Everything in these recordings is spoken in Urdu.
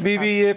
BBA,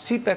CPEC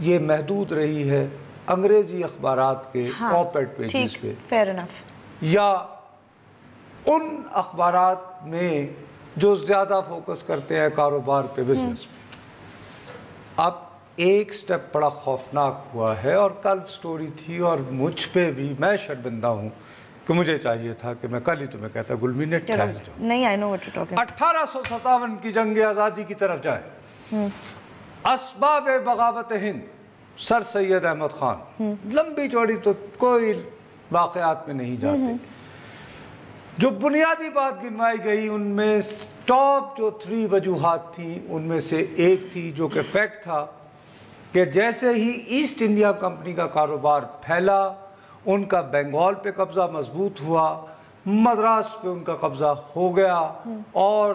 یہ محدود رہی ہے انگریزی اخبارات کے آپ-ایڈ پیجز پہ، فیئر انف، یا ان اخبارات میں جو زیادہ فوکس کرتے ہیں کاروبار پہ، بزنس پہ. اب ایک سٹیپ بڑا خوفناک ہوا ہے، اور کل سٹوری تھی اور مجھ پہ بھی، میں شرمندہ ہوں کہ مجھے چاہیے تھا کہ میں کل ہی تمہیں کہتا گل منٹ ٹھہر جاؤ. نہیں، I know what you're talking. 1857 کی جنگ آزادی کی طرف جائیں. اسباب بغاوت ہند، سر سید احمد خان، لمبی چوڑی تو کوئی واقعات میں نہیں جاتے. جو بنیادی بات گنوائی گئی ان میں ٹاپ جو 3 وجوہات تھیں، ان میں سے ایک تھی جو کہ فیکٹ تھا کہ جیسے ہی ایسٹ انڈیا کمپنی کا کاروبار پھیلا، ان کا بنگال پہ قبضہ مضبوط ہوا، مدراس پہ ان کا قبضہ ہو گیا، اور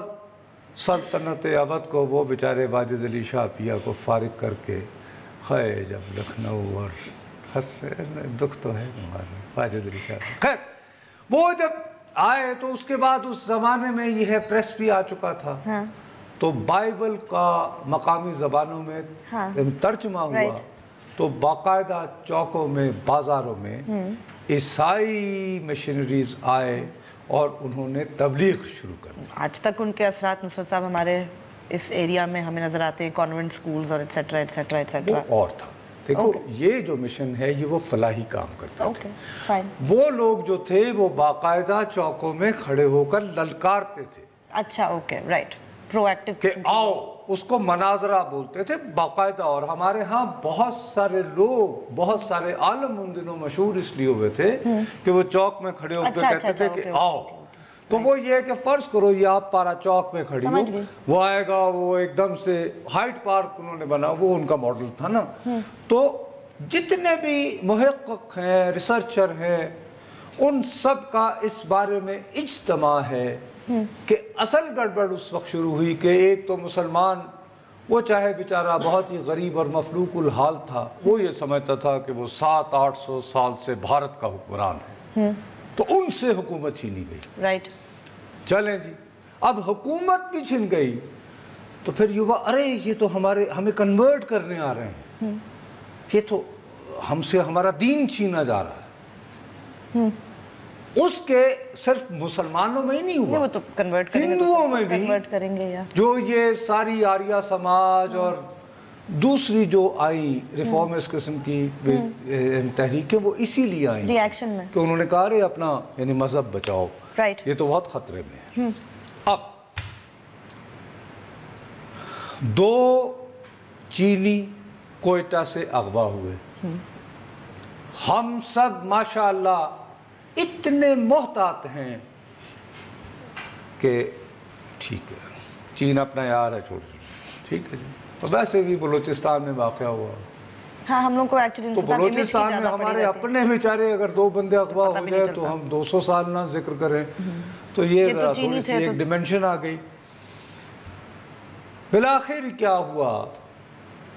سلطنت اودھ کو وہ بیچارے واجد علی شاہ پیا کو فارغ کر کے خیر جب لکھنؤ، اور دکھ تو ہے واجد علی شاہ. خیر وہ جب آئے تو اس کے بعد اس زمانے میں یہ ہے پریس بھی آ چکا تھا، تو بائبل کا مقامی زبانوں میں ترجمہ ہوا، تو باقاعدہ چوکوں میں، بازاروں میں عیسائی مشنریز آئے اور انہوں نے تبلیغ شروع کر دی. آج تک ان کے اثرات نصرت صاحب ہمارے اس ایریا میں ہمیں نظر آتے ہیں، کانوینٹ سکولز اور ایٹسیٹرا ایٹسیٹرا ایٹسیٹرا. وہ اور تھا. دیکھو یہ جو مشن ہے یہ وہ فلاحی کام کرتا تھا. وہ لوگ جو تھے وہ باقاعدہ چوکوں میں کھڑے ہو کر للکارتے تھے. اچھا، اوکے، رائٹ، پرو ایکٹیو کہ آؤ، اس کو مناظرہ بولتے تھے باقاعدہ. اور ہمارے ہاں بہت سارے لوگ، بہت سارے عالم ان دنوں مشہور اس لیے ہوئے تھے کہ وہ چوک میں کھڑے ہو کے کہتے تھے کہ آؤ. تو وہ یہ کہ فرض کرو یہ آپ پارا چوک میں کھڑی ہو، وہ آئے گا، وہ ایک دم سے ہائٹ پارک انہوں نے بنا، وہ ان کا ماڈل تھا نا. تو جتنے بھی محقق ہیں، ریسرچر ہیں، ان سب کا اس بارے میں اجتماع ہے کہ اصل گڑبڑ اس وقت شروع ہوئی کہ ایک تو مسلمان، وہ چاہے بیچارہ بہت ہی غریب اور مفلوق الحال تھا، وہ یہ سمجھتا تھا کہ وہ 700-800 سال سے بھارت کا حکمران ہے، تو ان سے حکومت چھینی گئی. رائٹ، چلیں جی، اب حکومت بھی چھن گئی تو پھر یووا، ارے یہ تو ہمیں کنورٹ کرنے آ رہے ہیں، یہ تو ہم سے ہمارا دین چھینا جا رہا ہے. اس کے صرف مسلمانوں میں ہی نہیں ہوا، وہ تو کنورٹ کریں گے، ہندوؤں میں بھی کنورٹ کریں گے. جو یہ ساری آریہ سماج اور دوسری جو آئی ریفارمس قسم کی تحریکیں، وہ اسی لیے آئیں ری ایکشن میں کہ انہوں نے کہا رہے اپنا یعنی مذہب بچاؤ، رائٹ، یہ تو بہت خطرے میں ہے. اب 2 چینی کوئٹہ سے اغوا ہوئے. ہم سب ماشاءاللہ اتنے محتاط ہیں کہ ٹھیک ہے چین اپنا یار ہے، چھوڑ ٹھیک ہے جی. تو ویسے بھی بلوچستان میں واقعہ ہوا، ہاں ہم لوگ کو ایکچولی تو بلوچستان میں ہمارے اپنے بیچارے اگر 2 بندے اغوا ہو گئے تو ہم 200 سال نہ ذکر کریں. تو یہ تھوڑی سی ایک ڈیمنشن آ گئی. بالآخر کیا ہوا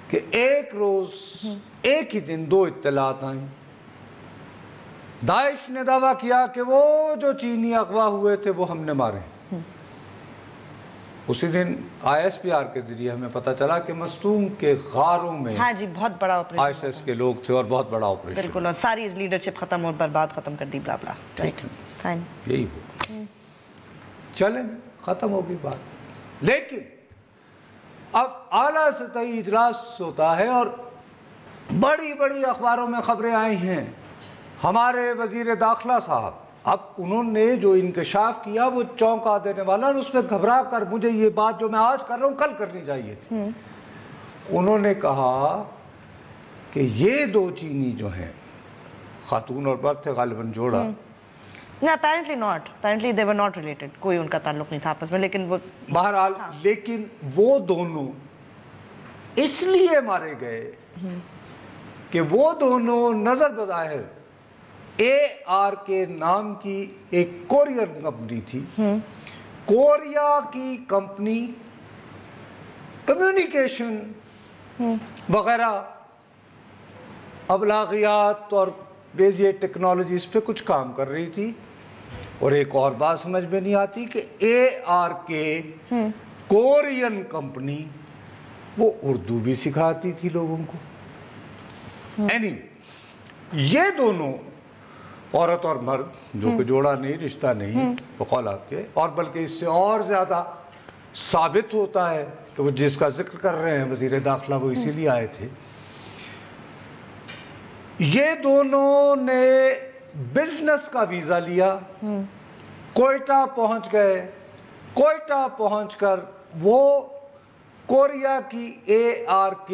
کہ ایک روز، ایک ہی دن 2 اطلاعات آئیں. داعش نے دعویٰ کیا کہ وہ جو چینی اغوا ہوئے تھے وہ ہم نے مارے. اسی دن ISPR کے ذریعے ہمیں پتہ چلا کہ مستونگ کے غاروں میں ہاں جی بہت بڑا آپریشن ISIS کے لوگ تھے اور بہت بڑا آپریشن. بالکل، اور ساری لیڈرشپ ختم اور برباد ختم کر دی، بلا بلا. ٹھیک ہے، یہی ہوا. چلیں ختم ہوگی بات. لیکن اب اعلیٰ سطحی اجلاس ہوتا ہے اور بڑی بڑی اخباروں میں خبریں آئی ہیں. ہمارے وزیر داخلہ صاحب، اب انہوں نے جو انکشاف کیا وہ چونکا دینے والا، اور اس میں گھبرا کر مجھے یہ بات جو میں آج کر رہا ہوں کل کرنی چاہیے تھی. انہوں نے کہا کہ یہ 2 چینی جو ہیں، خاتون اور مرد تھے غالباً جوڑا. apparently not, apparently they were not related، کوئی ان کا تعلق نہیں تھا آپس میں، لیکن وہ بہرحال لیکن وہ دونوں اس لیے مارے گئے کہ وہ دونوں نظر بظاہر ARK نام کی ایک کورین کمپنی تھی. کوریا کی کمپنی کمیونیکیشن وغیرہ ابلاغیات اور یہ ٹیکنالوجیز پہ کچھ کام کر رہی تھی. اور ایک اور بات سمجھ میں نہیں آتی کہ ARK کورین کمپنی وہ اردو بھی سکھاتی تھی لوگوں کو. Anyway, یہ دونوں عورت اور مرد جو کہ جوڑا نہیں رشتہ نہیں بقول آپ کے، اور بلکہ اس سے اور زیادہ ثابت ہوتا ہے کہ وہ جس کا ذکر کر رہے ہیں وزیر داخلہ وہ اسی لیے آئے تھے، یہ دونوں نے بزنس کا ویزا لیا، کوئٹہ پہنچ گئے، کوئٹہ پہنچ کر وہ کوریا کی ARK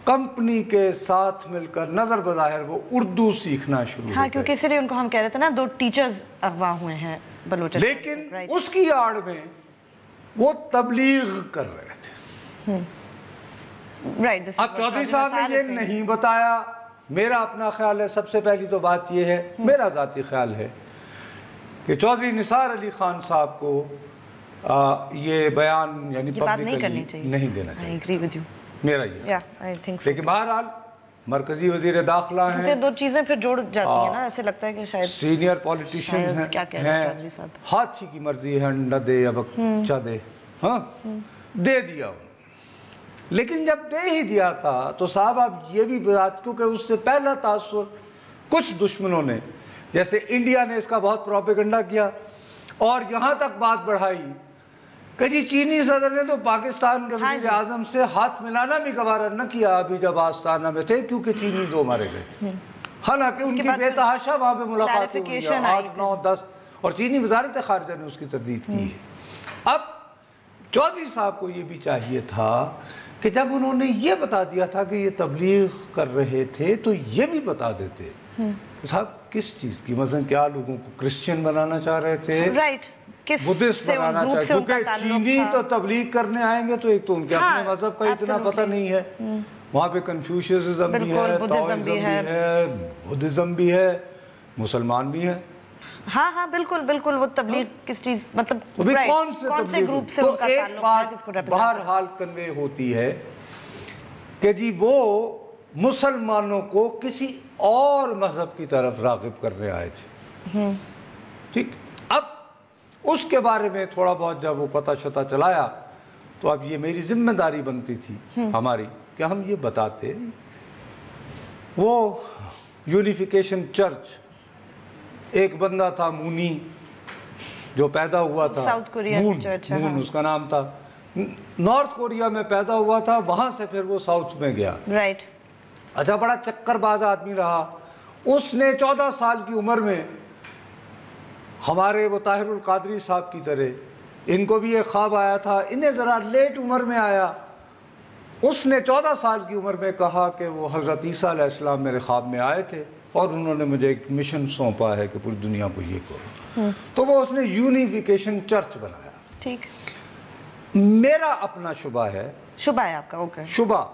کمپنی کے ساتھ مل کر نظر بظاہر وہ اردو سیکھنا شروع ہاں کیونکہ اس لیے ان کو ہم کہہ رہے تھے نا 2 ٹیچرز اغوا ہوئے ہیں بلوچستان، لیکن اس کی آڑ میں وہ تبلیغ کر رہے تھے۔ اب چودھری صاحب نے یہ نہیں بتایا، میرا اپنا خیال ہے، سب سے پہلی تو بات یہ ہے، میرا ذاتی خیال ہے کہ چودھری نثار علی خان صاحب کو یہ بیان یعنی پبلکلی نہیں دینا چاہیے، میرا یہ، لیکن بہرحال مرکزی وزیر داخلہ ہیں، 2 چیزیں پھر جوڑ جاتی ہیں نا، ایسے لگتا ہے کہ شاید سینئر پولیٹیشنز ہیں، ہاتھی کی مرضی ہے نہ دے اب چا دے، ہاں دے دیا انہوں، لیکن جب دے ہی دیا تھا تو صاحب اب یہ بھی بات، کیونکہ اس سے پہلا تاثر کچھ دشمنوں نے جیسے انڈیا نے اس کا بہت پروپیگنڈا کیا اور یہاں تک بات بڑھائی کہ جی چینی صدر نے تو پاکستان کے وزیر اعظم سے ہاتھ ملانا بھی گوارا نہ کیا ابھی جب آستانہ میں تھے، کیونکہ چینی 2 مارے گئے تھے، حالانکہ ان کی بے تحاشا وہاں پہ ملاقات ہوئی ہے 8, 9, 10 اور چینی وزارت خارجہ نے اس کی تردید کی ہے۔ اب چودھری صاحب کو یہ بھی چاہیے تھا کہ جب انہوں نے یہ بتا دیا تھا کہ یہ تبلیغ کر رہے تھے تو یہ بھی بتا دیتے صاحب کس چیز کی، مثلا کیا لوگوں کو کرسچن بنانا چاہ رہے تھے، بدھسٹ بنانا چاہ رہے تھے، کیونکہ چینی تو تبلیغ کرنے آئیں گے تو ایک تو ان کے اپنے مذہب کا اتنا پتہ نہیں ہے، وہاں پہ کنفیوشیزم بھی ہے، تاؤزم بھی ہے، بدھزم بھی ہے، مسلمان بھی ہے، ہاں بالکل بالکل، وہ تبلیغ کس چیز مطلب کون سے گروپ سے ان کا تعلق ہے، کس کو ریپرزینٹ، بہرحال کنوے ہوتی ہے کہ جی وہ مسلمانوں کو کسی اور مذہب کی طرف راغب کرنے آئے تھے، ٹھیک۔ اب اس کے بارے میں تھوڑا بہت جب وہ پتہ شتہ چلایا تو اب یہ میری ذمہ داری بنتی تھی ہماری کہ ہم یہ بتاتے، وہ یونیفیکیشن چرچ ایک بندہ تھا مونی جو پیدا ہوا تھا، مون اس کا نام تھا، نارتھ کوریا میں پیدا ہوا تھا، وہاں سے پھر وہ ساؤتھ میں گیا، اچھا بڑا چکر باز آدمی رہا، اس نے 14 سال کی عمر میں ہمارے وہ طاہر القادری صاحب کی طرح ان کو بھی ایک خواب آیا تھا، انہیں ذرا لیٹ عمر میں آیا، اس نے 14 سال کی عمر میں کہا کہ وہ حضرت عیسیٰ علیہ السلام میرے خواب میں آئے تھے اور انہوں نے مجھے ایک مشن سونپا ہے کہ پوری دنیا کو یہ کرو، تو وہ اس نے یونیفیکیشن چرچ بنایا، ٹھیک۔ میرا اپنا شبہ ہے آپ کا، اوکے، شبہ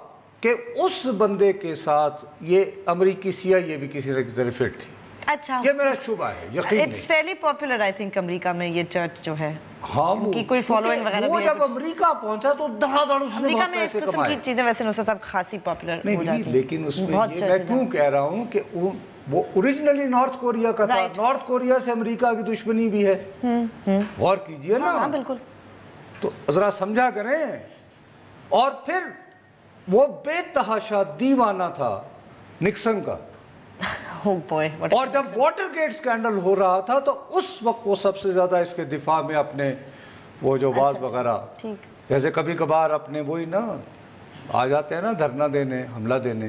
کہ اس بندے کے ساتھ یہ امریکی CIA بھی کسی طرح فٹ تھی، اچھا یہ میرا شبہ ہے، یقین نہیں، it's fairly popular I think امریکہ میں یہ چرچ جو ہے، ہاں ان کی کوئی فالوئنگ وغیرہ وہ جب امریکہ پہنچا تو دھڑا دھڑ اس نے بہت پیسے کمائے، امریکہ میں اس قسم کی چیزیں ویسے نصرت صاحب خاصی پاپولر ہو جاتی ہیں، لیکن اس میں یہ میں کیوں کہہ رہا ہوں کہ وہ اوریجنلی نارتھ کوریا کا تھا، نارتھ کوریا سے امریکہ کی دشمنی بھی ہے، غور کیجئے نا، ہاں بالکل، تو ذرا سمجھا کریں، اور پھر وہ بے تحاشا دیوانہ تھا نکسن کا، اور جب واٹر گیٹ سکینڈل ہو رہا تھا تو اس وقت وہ سب سے زیادہ اس کے دفاع میں اپنے وہ جو باز وغیرہ جیسے کبھی کبھار اپنے وہی نا آ جاتے ہیں نا دھرنا دینے، حملہ دینے،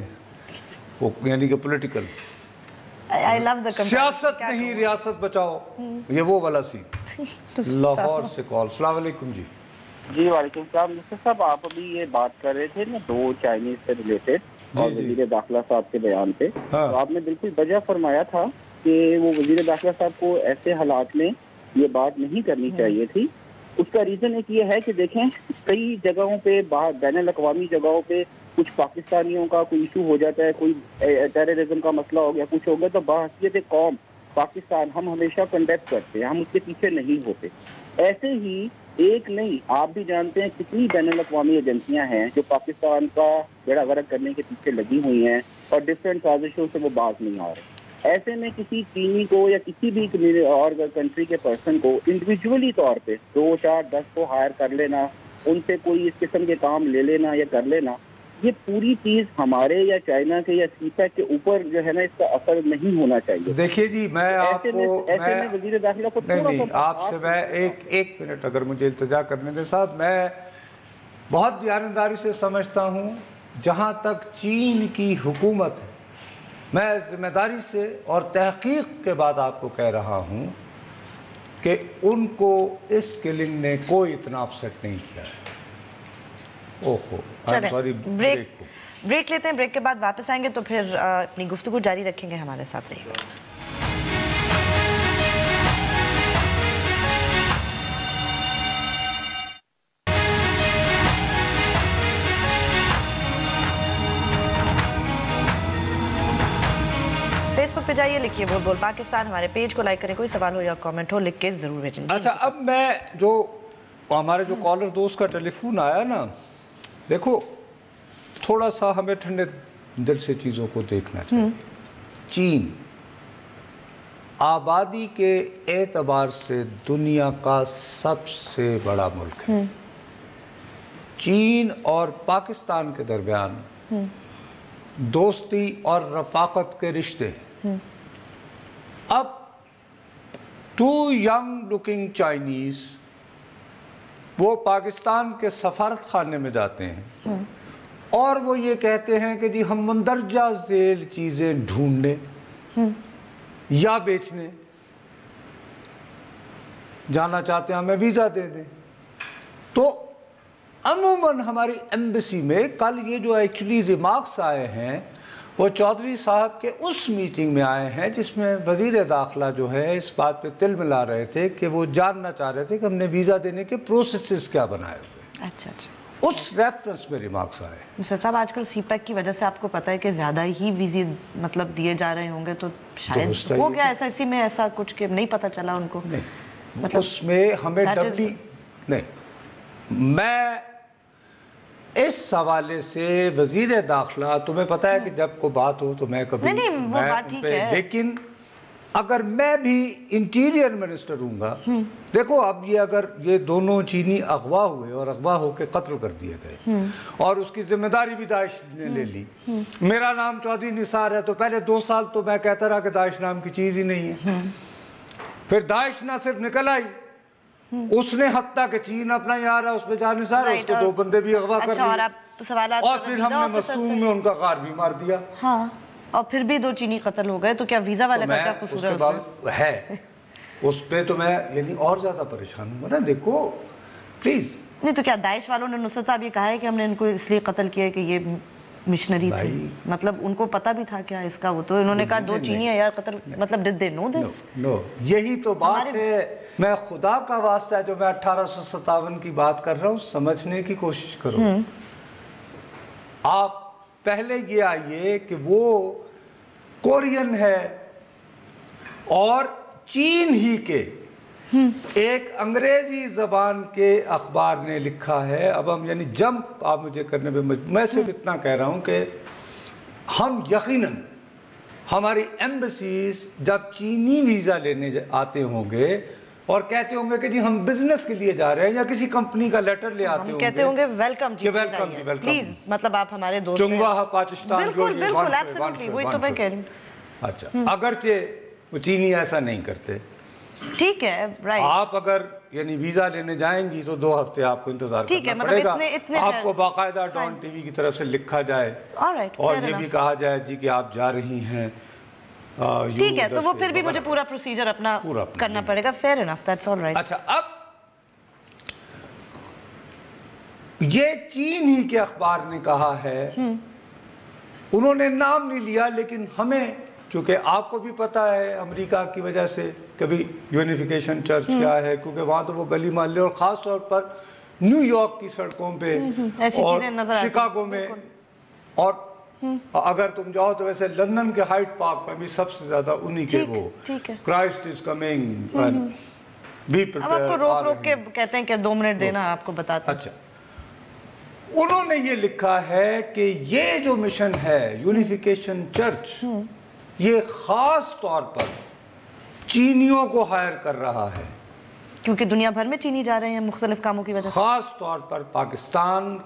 وہ یعنی کہ پولیٹیکل سیاست نہیں ریاست بچاؤ، یہ وہ والا سین۔ لاہور سے کال، السلام علیکم جی۔ جی وعلیکم السلام۔ مصطفیٰ صاحب آپ ابھی یہ بات کر رہے تھے نا 2 چائنیز سے ریلیٹڈ اور وزیر داخلہ صاحب کے بیان پہ، تو آپ نے بالکل وجہ فرمایا تھا کہ وہ وزیر داخلہ صاحب کو ایسے حالات میں یہ بات نہیں کرنی چاہیے تھی۔ اس کا ریزن ایک یہ ہے کہ دیکھیں کئی جگہوں پہ بین الاقوامی جگہوں پہ کچھ پاکستانیوں کا کوئی ایشو ہو جاتا ہے، کوئی ٹیررزم کا مسئلہ ہو گیا، کچھ ہو گیا، تو بحیثیت قوم پاکستان ہم ہمیشہ کنڈیکٹ کرتے ہیں، ہم اس کے پیچھے نہیں ہوتے۔ ایسے ہی ایک نہیں، آپ بھی جانتے ہیں کتنی بین الاقوامی ایجنسیاں ہیں جو پاکستان کا بیڑا غرق کرنے کے پیچھے لگی ہوئی ہیں اور ڈفرینٹ سازشوں سے وہ باز نہیں آ رہے۔ ایسے میں کسی چینی کو یا کسی بھی اور کنٹری کے پرسن کو انڈیویجولی طور پہ 2, 4, 10 کو ہائر کر لینا، ان سے کوئی اس قسم کے کام لے لینا یا کر لینا، یہ پوری چیز ہمارے یا چائنا کے یا سی پیک کے اوپر جو ہے نا اس کا اثر نہیں ہونا چاہیے. دیکھیے جی میں آپ کو ایسے میں وزیر داخلہ کو نہیں آپ سے میں ایک منٹ اگر مجھے التجا کرنے دیں صاحب. میں بہت دیانتداری سے سمجھتا ہوں جہاں تک چین کی حکومت ہے میں ذمہ داری سے اور تحقیق کے بعد آپ کو کہہ رہا ہوں کہ ان کو اس کلنگ نے کوئی اتنا اپسیٹ نہیں کیا ہے. بریک لیتے ہیں, بریک کے بعد واپس آئیں گے تو پھر اپنی گفتگو جاری رکھیں گے. ہمارے ساتھ رہیے گا. فیس بک پہ جائیے, لکھیے بول بول پاکستان, ہمارے پیج کو لائک کریں, کوئی سوال ہو یا کامنٹ ہو لکھ کے ضرور بھیجیں. اچھا اب میں جو ہمارے جو کالر دوست کا ٹیلی فون آیا نا, دیکھو تھوڑا سا ہمیں ٹھنڈے دل سے چیزوں کو دیکھنا چاہیے. چین آبادی کے اعتبار سے دنیا کا سب سے بڑا ملک ہے. چین اور پاکستان کے درمیان دوستی اور رفاقت کے رشتے. اب 2 ینگ لکنگ چائنیز وہ پاکستان کے سفارت خانے میں جاتے ہیں اور وہ یہ کہتے ہیں کہ جی ہم مندرجہ ذیل چیزیں ڈھونڈنے یا بیچنے جانا چاہتے ہیں, ہمیں ویزا دے دیں. تو عموماً ہماری ایمبیسی میں کل یہ جو ایکچولی ریمارکس آئے ہیں وہ چودھری صاحب کے اس میٹنگ میں آئے ہیں جس میں وزیر داخلہ جو ہے اس بات پہ تل ملا رہے تھے کہ وہ جاننا چاہ رہے تھے کہ ہم نے ویزا دینے کے پروسیسز کیا بنائے ہوئے. اچھا اچھا, اس ریفرنس میں ریمارکس آئے. مصطفیٰ صاحب آج کل سی پیک کی وجہ سے آپ کو پتہ ہے کہ زیادہ ہی ویزے مطلب دیے جا رہے ہوں گے, تو شاید ہو گیا ایسا اسی میں ایسا کچھ کہ نہیں پتہ چلا ان کو. نہیں اس میں ہمیں ڈبلی نہیں. میں اس حوالے سے وزیر داخلہ تمہیں پتہ ہے کہ جب کو بات ہو تو میں کبھی نہیں وہ بات ٹھیک ہے, لیکن اگر میں بھی انٹیریئر منسٹر ہوں گا, دیکھو اب یہ اگر یہ دونوں چینی اغوا ہوئے اور اغوا ہو کے قتل کر دیے گئے اور اس کی ذمہ داری بھی داعش نے لے لی. میرا نام چودھری نثار ہے, تو پہلے 2 سال تو میں کہتا رہا کہ داعش نام کی چیز ہی نہیں ہے. پھر داعش نہ صرف نکل آئی, اس نے حتیٰ کہ چین اپنا یار ہے اس پہ جان نثار ہے, اس کو 2 بندے بھی اغوا کر لیے اور پھر ہم نے مستوم میں ان کا غار بھی مار دیا. ہاں, اور پھر بھی 2 چینی قتل ہو گئے, تو کیا ویزا والے کا کیا قصور ہے اس میں؟ ہے اس پہ تو میں یعنی اور زیادہ پریشان ہوں نا. دیکھو پلیز نہیں تو کیا داعش والوں نے نصرت صاحب یہ کہا ہے کہ ہم نے ان کو اس لیے قتل کیا کہ یہ مشنری تھے, مطلب ان کو پتہ بھی تھا کیا اس کا, وہ تو انہوں نے کہا 2 چینی ہے یار قتل, مطلب did they know this؟ نو, یہی تو بات ہے. میں خدا کا واسطہ ہے جو میں 1857 کی بات کر رہا ہوں سمجھنے کی کوشش کرو. آپ پہلے یہ آئیے کہ وہ کورین ہے اور چین ہی کے ایک انگریزی زبان کے اخبار نے لکھا ہے. اب ہم یعنی جمپ آپ مجھے کرنے پہ میں صرف اتنا کہہ رہا ہوں کہ ہم یقیناً ہماری ایمبیسیز جب چینی ویزا لینے آتے ہوں گے اور کہتے ہوں گے کہ جی ہم بزنس کے لیے جا رہے ہیں یا کسی کمپنی کا لیٹر لے آتے ہوں گے, کہتے ہوں گے ویلکم جی, پلیز, مطلب آپ ہمارے دوست ہیں. چنگوا پاکستان بالکل بالکل ایبسلیٹلی وہی تو میں کہہ رہی ہوں. اچھا اگرچہ وہ چینی ایسا نہیں کرتے, ٹھیک ہے, رائٹ. آپ اگر یعنی ویزا لینے جائیں گی تو 2 ہفتے آپ کو انتظار کرنا پڑے گا. آپ کو باقاعدہ ڈان ٹی وی کی طرف سے لکھا جائے اور یہ بھی کہا جائے جی کہ آپ جا رہی ہیں, ٹھیک ہے, تو وہ پھر بھی مجھے پورا پروسیجر اپنا کرنا پڑے گا. Fair enough, that's all right. اچھا اب یہ چین ہی کے اخبار نے کہا ہے, انہوں نے نام نہیں لیا, لیکن ہمیں چونکہ آپ کو بھی پتا ہے امریکہ کی وجہ سے کبھی یونیفیکیشن چرچ کیا ہے, کیونکہ وہاں تو وہ گلی محلے اور خاص طور پر نیو یارک کی سڑکوں پہ اور شکاگو میں, اور اگر تم جاؤ تو ویسے لندن کے ہائیڈ پارک میں بھی سب سے زیادہ انہی کے وہ کرائسٹ از کمنگ, اب آپ کو روک روک کے کہتے ہیں کہ 2 منٹ دینا, آپ کو بتاتے ہیں. اچھا انہوں نے یہ لکھا ہے کہ یہ جو مشن ہے یونیفیکیشن چرچ یہ خاص طور پر چینیوں کو ہائر کر رہا ہے, کیونکہ دنیا بھر میں چینی جا رہے ہیں مختلف کاموں کی وجہ سے, خاص طور پر پاکستان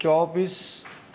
24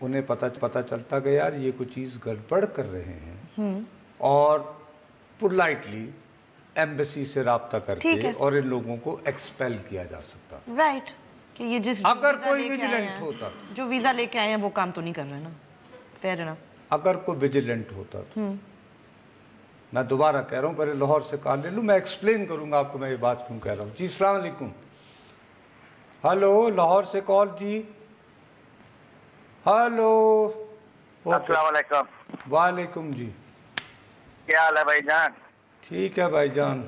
انہیں پتہ چلتا کہ یار یہ کوئی چیز گڑبڑ کر رہے ہیں اور پولائٹلی ایمبیسی سے رابطہ کر کے اور ان لوگوں کو ایکسپیل کیا جا سکتا. رائٹ کہ یہ جس اگر کوئی ویجیلنٹ ہوتا جو ویزا لے کے آئے ہیں وہ کام تو نہیں کر رہے نا. Fair enough. اگر کوئی ویجیلنٹ ہوتا تو میں دوبارہ کہہ رہا ہوں پہلے لاہور سے کال لے لوں, میں ایکسپلین کروں گا آپ کو میں یہ بات کیوں کہہ رہا ہوں. جی السلام علیکم. ہلو لاہور سے کال. جی ہلو. السلام علیکم. وعلیکم. جی کیا حال ہے بھائی جان؟ ٹھیک ہے بھائی جان.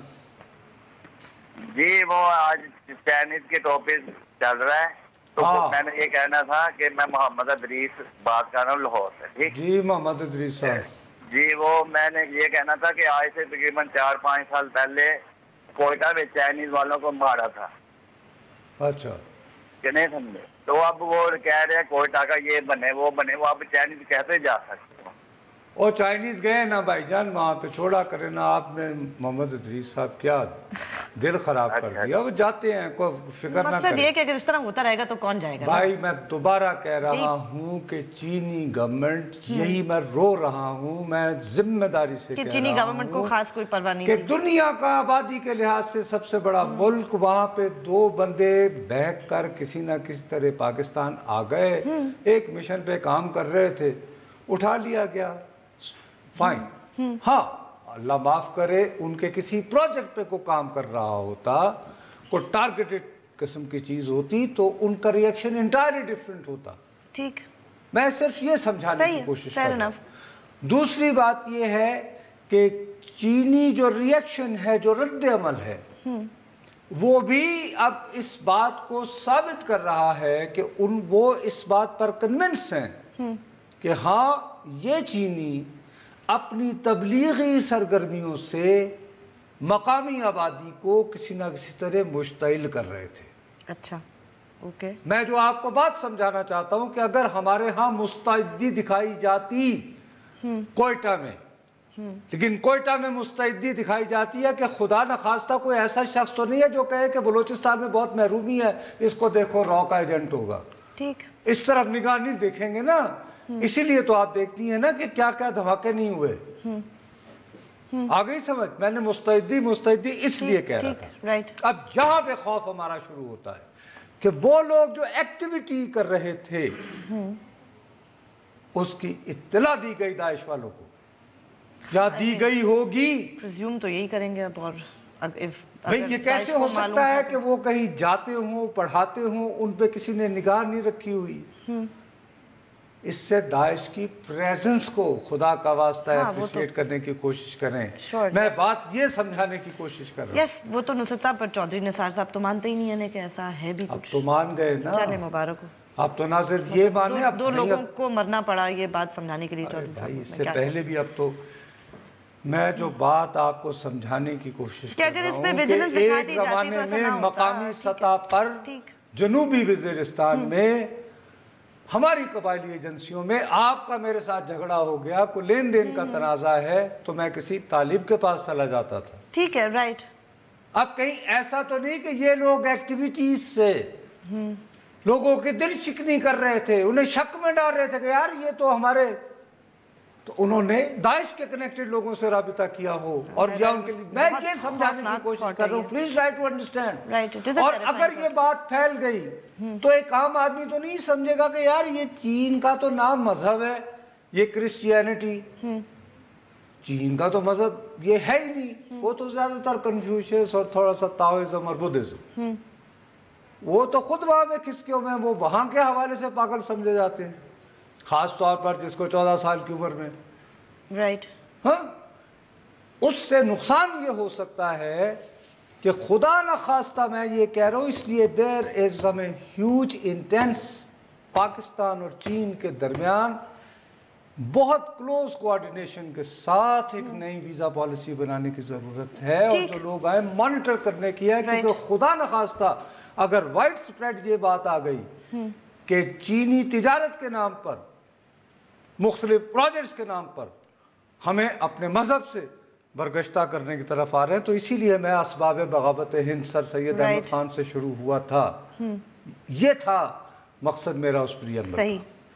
جی وہ آج چائنیز کے ٹاپک چل رہا ہے تو میں نے یہ کہنا تھا کہ میں محمد ادریس بات کر رہا ہوں لاہور سے. ٹھیک. جی محمد ادریس صاحب. جی وہ میں نے یہ کہنا تھا کہ آج سے تقریباً 4-5 سال پہلے کوئٹہ میں چائنیز والوں کو مارا تھا. اچھا کہ نہیں سمجھے؟ تو اب وہ کہہ رہے ہیں کوئٹہ کا یہ بنے وہ اب چائنیز کیسے جا سکتے؟ وہ چائنیز گئے نا بھائی جان وہاں پہ, چھوڑا کرے نا. آپ نے محمد ادریس صاحب کیا دل خراب کر دیا. وہ جاتے ہیں, کوئی فکر نہ کریں. یہ کہ اگر اس طرح ہوتا رہے گا تو کون جائے گا. بھائی میں دوبارہ کہہ رہا ہوں کہ چینی گورنمنٹ, یہی میں رو رہا ہوں, میں ذمہ داری سے کہہ رہا ہوں چینی گورنمنٹ کو خاص کوئی پرواہ نہیں کہ دنیا کا آبادی کے لحاظ سے سب سے بڑا ملک, وہاں پہ 2 بندے بہک کر کسی نہ کسی طرح پاکستان آ گئے, ایک مشن پہ کام کر رہے تھے, اٹھا لیا گیا. فائن. ہاں اللہ معاف کرے ان کے کسی پروجیکٹ پہ کوئی کام کر رہا ہوتا, کوئی ٹارگیٹڈ قسم کی چیز ہوتی تو ان کا ریئیکشن انٹائرلی ڈیفرنٹ ہوتا. ٹھیک. میں صرف یہ سمجھانے کی کوشش کر رہا ہوں. دوسری بات یہ ہے کہ چینی جو ریئیکشن ہے, جو رد عمل ہے, وہ بھی اب اس بات کو ثابت کر رہا ہے کہ وہ اس بات پر کنونس ہیں کہ ہاں یہ چینی اپنی تبلیغی سرگرمیوں سے مقامی آبادی کو کسی نہ کسی طرح مشتعل کر رہے تھے. اچھا اوکے. میں جو آپ کو بات سمجھانا چاہتا ہوں کہ اگر ہمارے ہاں مستعدی دکھائی جاتی کوئٹہ میں, لیکن کوئٹہ میں مستعدی دکھائی جاتی ہے کہ خدا نخواستہ کوئی ایسا شخص تو نہیں ہے جو کہے کہ بلوچستان میں بہت محرومی ہے, اس کو دیکھو را کا ایجنٹ ہوگا. ٹھیک. اس طرف نگاہ نہیں دیکھیں گے نا. اسی لیے تو آپ دیکھتی ہیں نا کہ کیا کیا دھماکے نہیں ہوئے. آگئی سمجھ؟ میں نے مستعدی اس لیے کہہ رہا تھا. اب یہاں پہ خوف ہمارا شروع ہوتا ہے کہ وہ لوگ جو ایکٹیویٹی کر رہے تھے اس کی اطلاع دی گئی داعش والوں کو, یا دی گئی ہوگی. پریزیوم تو یہی کریں گے اب. اور بھئی یہ کیسے ہو سکتا ہے کہ وہ کہیں جاتے ہوں, پڑھاتے ہوں, ان پہ کسی نے نگاہ نہیں رکھی ہوئی. اس سے داعش کی پریزنس کو خدا کا واسطہ اپریشیٹ کرنے کی کوشش کریں. میں بات یہ سمجھانے کی کوشش کر رہا ہوں. یس وہ تو نصرت صاحب پر چودھری نثار صاحب تو مانتے ہی نہیں ہیں کہ ایسا ہے بھی کچھ. اب تو مان گئے نا. چلے مبارک ہو. اب تو نہ صرف یہ مانے, اب 2 لوگوں کو مرنا پڑا یہ بات سمجھانے کے لیے چودھری صاحب. اس سے پہلے بھی اب تو میں جو بات آپ کو سمجھانے کی کوشش کر رہا ہوں کہ ایک زمانے میں مقامی سطح پر جنوبی وزیرستان میں ہماری قبائلی ایجنسیوں میں آپ کا میرے ساتھ جھگڑا ہو گیا, کوئی لین دین کا تنازع ہے, تو میں کسی طالب کے پاس چلا جاتا تھا. ٹھیک ہے. رائٹ. اب کہیں ایسا تو نہیں کہ یہ لوگ ایکٹیویٹیز سے لوگوں کے دل شکنی کر رہے تھے, انہیں شک میں ڈال رہے تھے کہ یار یہ تو ہمارے, تو انہوں نے داعش کے کنیکٹڈ لوگوں سے رابطہ کیا ہو. اور یا ان کے لیے میں یہ سمجھانے کی کوشش کر رہا ہوں, پلیز ٹرائی ٹو انڈرسٹینڈ. اور اگر یہ بات پھیل گئی تو ایک عام آدمی تو نہیں سمجھے گا کہ یار یہ چین کا تو نام مذہب ہے, یہ کرسچینٹی, چین کا تو مذہب یہ ہے ہی نہیں. وہ تو زیادہ تر کنفیوشس اور تھوڑا سا تاؤزم اور بدھزم, وہ تو خود وہاں میں کھسکیوں میں وہ وہاں کے حوالے سے پاگل سمجھے جاتے ہیں, خاص طور پر جس کو 14 سال کی عمر میں. رائٹ. ہاں اس سے نقصان یہ ہو سکتا ہے کہ خدا نخواستہ, میں یہ کہہ رہا ہوں اس لیے دیر از اے ہیوج انٹینس پاکستان اور چین کے درمیان بہت کلوز کوآرڈینیشن کے ساتھ ایک نئی ویزا پالیسی بنانے کی ضرورت ہے, اور جو لوگ آئے مانیٹر کرنے کی ہے, کیونکہ خدا نخواستہ اگر وائڈ سپریڈ یہ بات آ گئی کہ چینی تجارت کے نام پر, مختلف پروجیکٹس کے نام پر ہمیں اپنے مذہب سے برگشتہ کرنے کی طرف آ رہے ہیں, تو اسی لیے میں اسباب بغاوت ہند سر سید احمد خان سے شروع ہوا تھا. یہ تھا مقصد میرا اس پریئم میں.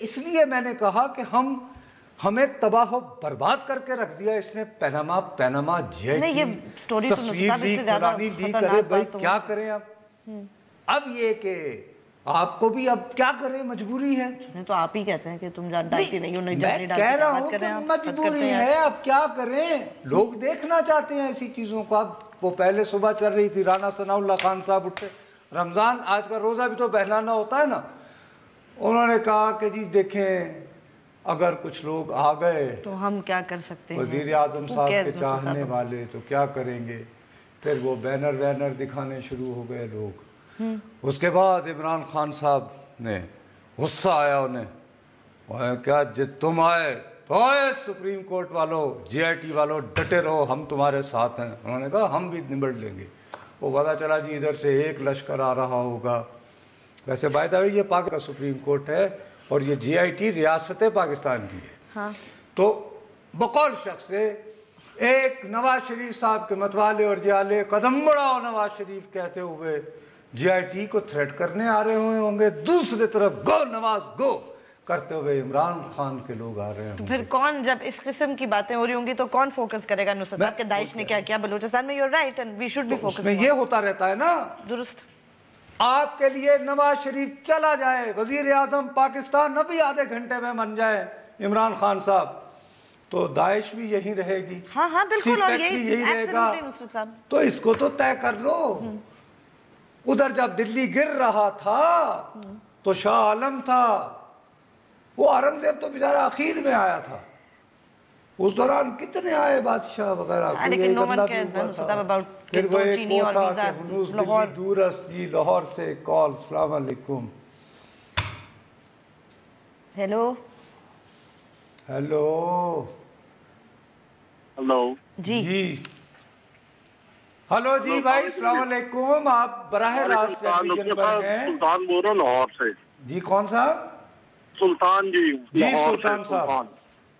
اس لیے میں نے کہا کہ ہمیں تباہ و برباد کر کے رکھ دیا اس نے، پیناما جی آئی ٹی تصویر لیک قرآنی لیک کرے، بھائی کیا کریں اب یہ کہ آپ کو بھی اب کیا کریں، مجبوری ہے۔ تو آپ ہی کہتے ہیں کہ تم ڈالتی نہیں ہو، میں کہہ رہا ہوں کہ مجبوری ہے، اب کیا کریں، لوگ دیکھنا چاہتے ہیں ایسی چیزوں کو۔ اب وہ پہلے صبح چل رہی تھی، رانا ثناء اللہ خان صاحب اٹھے، رمضان آج کا روزہ بھی تو بہلانا ہوتا ہے نا، انہوں نے کہا کہ جی دیکھیں اگر کچھ لوگ آ گئے تو ہم کیا کر سکتے ہیں، وزیر اعظم صاحب کے چاہنے والے تو کیا کریں گے۔ پھر وہ بینر دکھانے شروع ہو گئے لوگ۔ اس کے بعد عمران خان صاحب نے غصہ آیا انہیں، کیا تم آئے تو آئے سپریم کورٹ والوں، جی آئی ٹی والوں ڈٹے رہو، ہم تمہارے ساتھ ہیں۔ انہوں نے کہا ہم بھی نمٹ لیں گے۔ وہ پتا چلا جی ادھر سے ایک لشکر آ رہا ہوگا۔ ویسے بائی دا وے یہ پاک کا سپریم کورٹ ہے اور یہ جی آئی ٹی ریاست پاکستان کی ہے۔ تو بقول شخص سے ایک نواز شریف صاحب کے متوالے اور جیالے قدم بڑھاؤ نواز شریف کہتے ہوئے جی آئی ٹی کو تھریٹ کرنے آ رہے ہوئے ہوں گے، دوسری طرف گو نواز گو کرتے ہوئے عمران خان کے لوگ آ رہے ہیں۔ پھر کون، جب اس قسم کی باتیں ہو رہی ہوں گی تو کون فوکس کرے گا نصرت صاحب کہ داعش نے کیا کیا بلوچستان میں؟ You are right and we should be focus. میں یہ ہوتا رہتا ہے نا، درست۔ آپ کے لیے نواز شریف چلا جائے، وزیر اعظم پاکستان ابھی آدھے گھنٹے میں بن جائے عمران خان صاحب، تو داعش بھی یہی رہے گی، ہاں بالکل، اور یہی رہے گا۔ نصرت صاحب تو اس کو تو طے کر لو۔ ادھر جب دلی گر رہا تھا تو شاہ عالم تھا، وہ اورنگزیب تو بیچارہ آخر میں آیا تھا، اس دوران کتنے آئے بادشاہ وغیرہ، لیکن no one cares نصرت صاحب about پھر وہ ایک چینی اور تھا ویزا کہ ہنوز لاہور۔ دلی دور است جی لاہور سے کال، السلام علیکم۔ ہیلو ہلو جی ہلو جی بھائی السلام علیکم، آپ براہ راست ٹیلی ویژن پر ہیں؟ سلطان بول رہا ہوں لاہور سے۔ جی کون صاحب؟ سلطان جی لاہور سے سلطان صاحب۔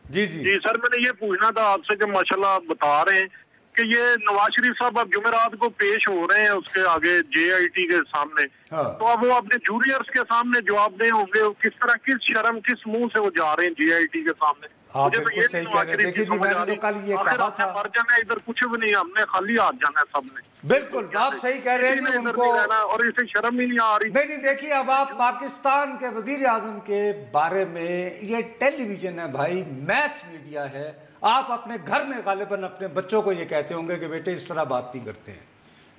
جی سر میں نے یہ پوچھنا تھا آپ سے کہ ماشاءاللہ آپ بتا رہے ہیں کہ یہ نواز شریف صاحب اب جمعرات کو پیش ہو رہے ہیں اس کے آگے جے آئی ٹی کے سامنے، تو اب وہ اپنے جونیئرز کے سامنے جواب دے ہوں گے، کس طرح، کس شرم، کس منہ سے وہ جا رہے ہیں جے آئی ٹی کے سامنے؟ آپ بالکل صحیح کہہ رہے ہیں۔ دیکھیے جی میں نے کل یہ کہا تھا، مر جانا ہے ادھر کچھ بھی نہیں، ہم نے خالی ہاتھ جانا ہے سب نے۔ بالکل آپ صحیح کہہ رہے ہیں ان کو، اور اسے شرم ہی نہیں آ رہی۔ نہیں دیکھیے اب آپ پاکستان کے وزیر اعظم کے بارے میں، یہ ٹیلی ویژن ہے بھائی، میس میڈیا ہے، آپ اپنے گھر میں غالباً اپنے بچوں کو یہ کہتے ہوں گے کہ بیٹے اس طرح بات نہیں کرتے ہیں،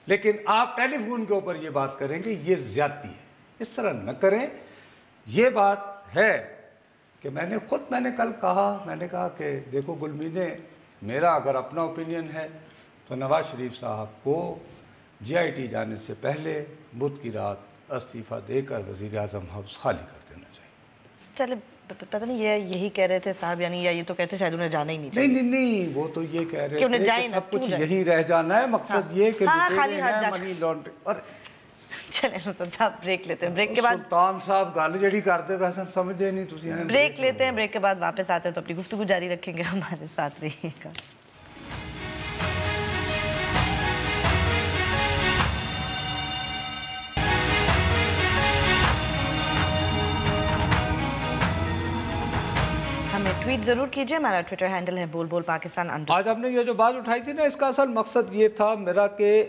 لیکن آپ ٹیلی فون کے اوپر یہ بات کریں گے، یہ زیادتی ہے، اس طرح نہ کریں۔ یہ بات ہے کہ میں نے کل کہا، میں نے کہا کہ دیکھو گلمینے، میرا اگر اپنا اوپینین ہے تو نواز شریف صاحب کو جی آئی ٹی جانے سے پہلے بدھ کی رات استعفیٰ دے کر وزیر اعظم ہاؤس خالی کر دینا چاہیے۔ چلے پتہ نہیں یہی کہہ رہے تھے صاحب، یعنی یا یہ تو کہتے شاید انہیں جانا ہی نہیں چاہیے۔ نہیں وہ تو یہ کہہ رہے کہ انہیں تھے جائیں کہ نا، سب کچھ یہی رہ جانا ہے، مقصد یہ کہ خالی ہاتھ منی لانڈرنگ۔ اور چلیں نصرت صاحب بریک لیتے ہیں، بریک کے بعد سلطان صاحب گل جڑی کرتے ویسے سمجھے نہیں تسی۔ بریک لیتے ہیں، بریک کے بعد واپس آتے ہیں تو اپنی گفتگو جاری رکھیں گے، ہمارے ساتھ رہیے گا۔ ہمیں ٹویٹ ضرور کیجئے، ہمارا ٹویٹر ہینڈل ہے بول بول پاکستان۔ آج ہم نے یہ جو بات اٹھائی تھی نا، اس کا اصل مقصد یہ تھا میرا کہ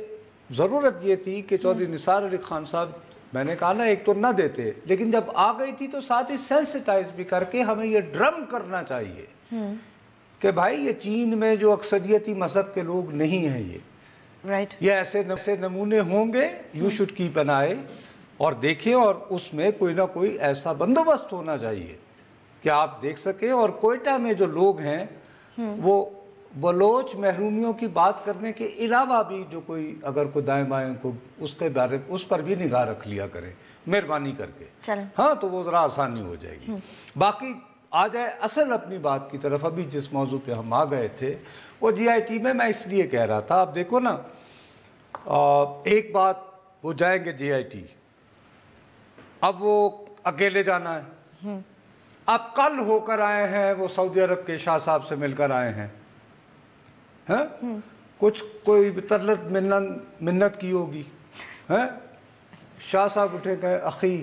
ضرورت یہ تھی کہ چودھری نثار علی خان صاحب، میں نے کہا نا ایک تو نہ دیتے، لیکن جب آ گئی تھی تو ساتھ ہی سینسٹائز بھی کر کے ہمیں یہ ڈرم کرنا چاہیے کہ بھائی یہ چین میں جو اکثریتی مذہب کے لوگ نہیں ہیں، یہ ایسے نمونے ہوں گے، یو شوڈ کیپ این آئی، اور دیکھیں، اور اس میں کوئی نہ کوئی ایسا بندوبست ہونا چاہیے کہ آپ دیکھ سکیں۔ اور کوئٹہ میں جو لوگ ہیں وہ بلوچ محرومیوں کی بات کرنے کے علاوہ بھی جو کوئی اگر کوئی دائیں بائیں کو اس کے بارے اس پر بھی نگاہ رکھ لیا کریں مہربانی کر کے، ہاں تو وہ ذرا آسانی ہو جائے گی۔ باقی آ جائے اصل اپنی بات کی طرف، ابھی جس موضوع پہ ہم آ گئے تھے وہ جی آئی ٹی میں اس لیے کہہ رہا تھا، آپ دیکھو نا، ایک بات وہ جائیں گے جی آئی ٹی، اب وہ اکیلے جانا ہے، اب کل ہو کر آئے ہیں وہ سعودی عرب کے شاہ صاحب سے مل کر آئے ہیں، کچھ کوئی ترلت منت کی ہوگی، شاہ صاحب اٹھے کہ اخی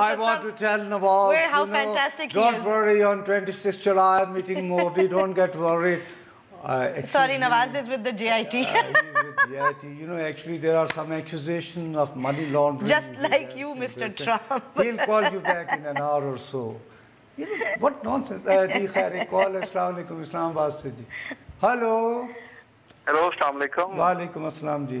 I want to tell Nawaz how fantastic he is. Don't worry on 26th July meeting Modi, don't get worried. Sorry, Nawaz is with the JIT. JIT. You know, actually there are some accusations of money laundering. Just like you, Mr. Trump. He'll call you back in an hour or so. You know, what nonsense. Ji khair, call Assalamu alaikum Islamabad se ji. Hello. Hello, Assalamu alaikum. Walaikum assalam ji.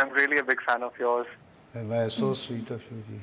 I'm really a big fan of yours. So sweet of you ji.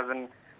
as in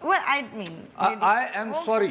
Well, I mean, I am sorry.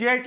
JIT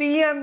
PM